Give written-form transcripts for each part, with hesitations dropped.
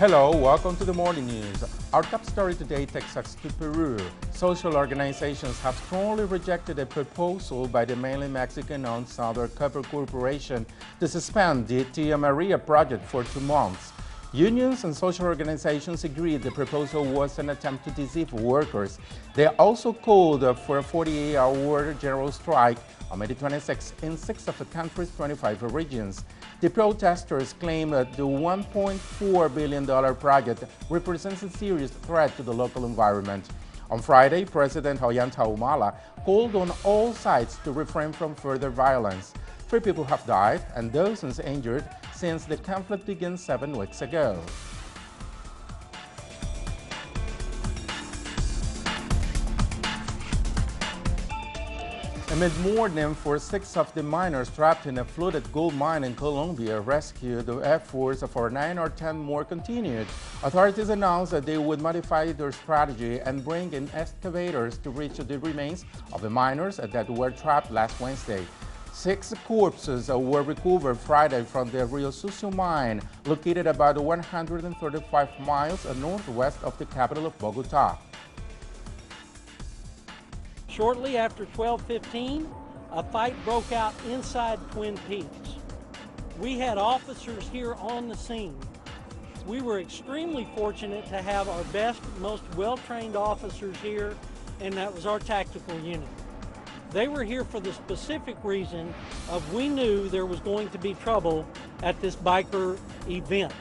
Hello, welcome to the morning news. Our top story today takes us to Peru. Social organizations have strongly rejected a proposal by the mainly Mexican-owned Southern Copper Corporation to suspend the Tia Maria project for 2 months. Unions and social organizations agreed the proposal was an attempt to deceive workers. They also called for a 48-hour general strike on May 26 in 6 of the country's 25 regions. The protesters claim that the $1.4 billion project represents a serious threat to the local environment. On Friday, President Ollanta Humala called on all sides to refrain from further violence. 3 people have died and dozens injured since the conflict began 7 weeks ago. Amid mourning for 6 of the miners trapped in a flooded gold mine in Colombia, rescue the efforts for 9 or 10 more continued. Authorities announced that they would modify their strategy and bring in excavators to reach the remains of the miners that were trapped last Wednesday. 6 corpses were recovered Friday from the Rio Sucio mine, located about 135 miles northwest of the capital of Bogotá. Shortly after 12:15, a fight broke out inside Twin Peaks. We had officers here on the scene. We were extremely fortunate to have our best, most well-trained officers here, and that was our tactical unit. They were here for the specific reason of we knew there was going to be trouble at this biker event.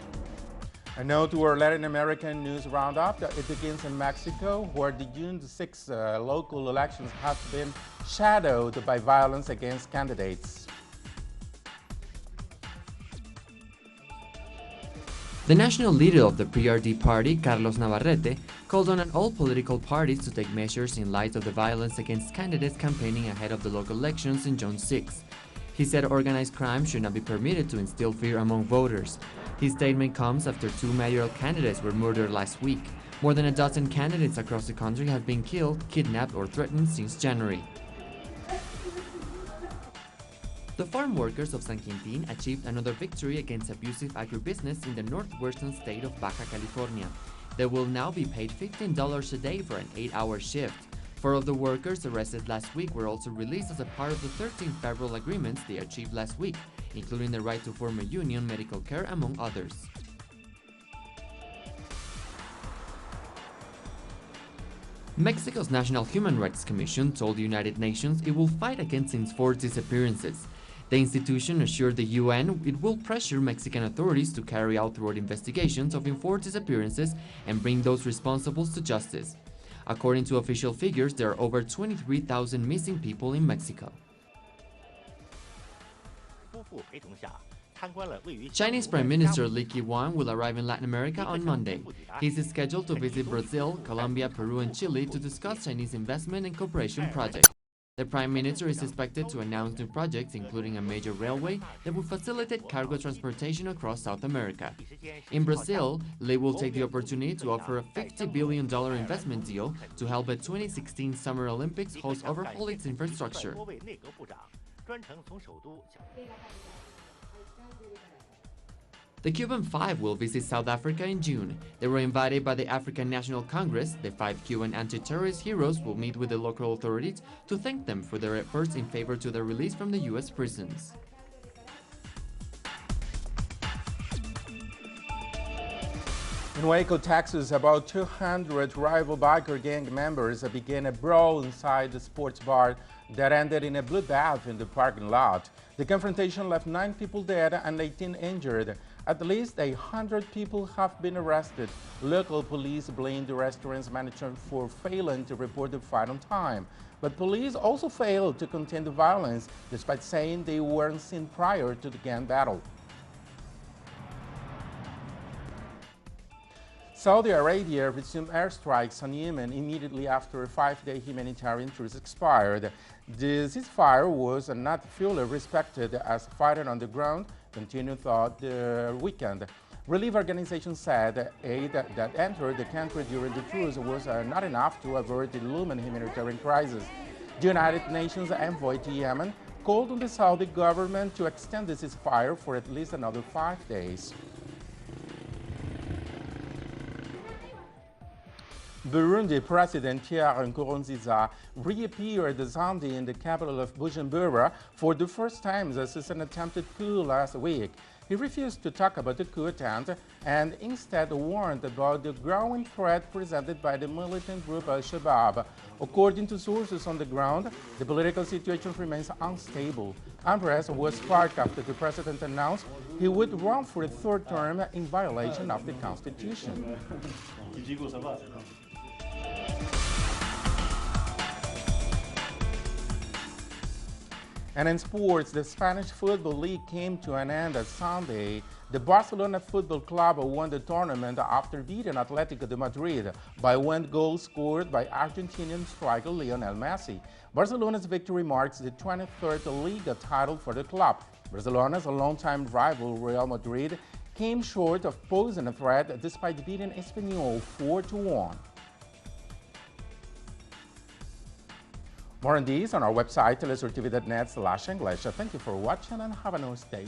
A note to our Latin American news roundup. It begins in Mexico, where the June 6 local elections have been shadowed by violence against candidates. The national leader of the PRD party, Carlos Navarrete, called on all political parties to take measures in light of the violence against candidates campaigning ahead of the local elections in June 6. He said organized crime should not be permitted to instill fear among voters. His statement comes after 2 mayoral candidates were murdered last week. More than a dozen candidates across the country have been killed, kidnapped, or threatened since January. The farm workers of San Quintín achieved another victory against abusive agribusiness in the northwestern state of Baja California. They will now be paid $15 a day for an 8-hour shift. 4 of the workers arrested last week were also released as a part of the 13 federal agreements they achieved last week, including the right to form a union, medical care, among others. Mexico's National Human Rights Commission told the United Nations it will fight against enforced disappearances. The institution assured the UN it will pressure Mexican authorities to carry out thorough investigations of enforced disappearances and bring those responsible to justice. According to official figures, there are over 23,000 missing people in Mexico. Chinese Prime Minister Li Keqiang will arrive in Latin America on Monday. He is scheduled to visit Brazil, Colombia, Peru, and Chile to discuss Chinese investment and cooperation projects. The Prime Minister is expected to announce new projects, including a major railway that will facilitate cargo transportation across South America. In Brazil, Li will take the opportunity to offer a $50 billion investment deal to help the 2016 Summer Olympics host overhaul its infrastructure. The Cuban Five will visit South Africa in June. They were invited by the African National Congress. The 5 Cuban anti-terrorist heroes will meet with the local authorities to thank them for their efforts in favor to their release from the U.S. prisons. In Waco, Texas, about 200 rival biker gang members began a brawl inside the sports bar that ended in a bloodbath in the parking lot. The confrontation left 9 people dead and 18 injured. At least 100 people have been arrested. Local police blamed the restaurant's manager for failing to report the fight on time. But police also failed to contain the violence, despite saying they weren't seen prior to the gang battle. Saudi Arabia resumed airstrikes on Yemen immediately after a 5-day humanitarian truce expired. The ceasefire was not fully respected as fighting on the ground continued throughout the weekend. Relief organizations said aid that entered the country during the truce was not enough to avert the looming humanitarian crisis. The United Nations envoy to Yemen called on the Saudi government to extend the ceasefire for at least another 5 days. Burundi President Pierre Nkurunziza reappeared Sunday in the capital of Bujumbura for the first time since an attempted coup last week. He refused to talk about the coup attempt and instead warned about the growing threat presented by the militant group Al-Shabaab. According to sources on the ground, the political situation remains unstable. Unrest was sparked after the president announced he would run for a third term in violation of the constitution. And in sports, the Spanish Football League came to an end on Sunday. The Barcelona Football Club won the tournament after beating Atletico de Madrid by one goal scored by Argentinian striker Lionel Messi. Barcelona's victory marks the 23rd Liga title for the club. Barcelona's longtime rival Real Madrid came short of posing a threat despite beating Espanyol 4-1. More on these on our website, telesurtv.net/English. Thank you for watching and have a nice day.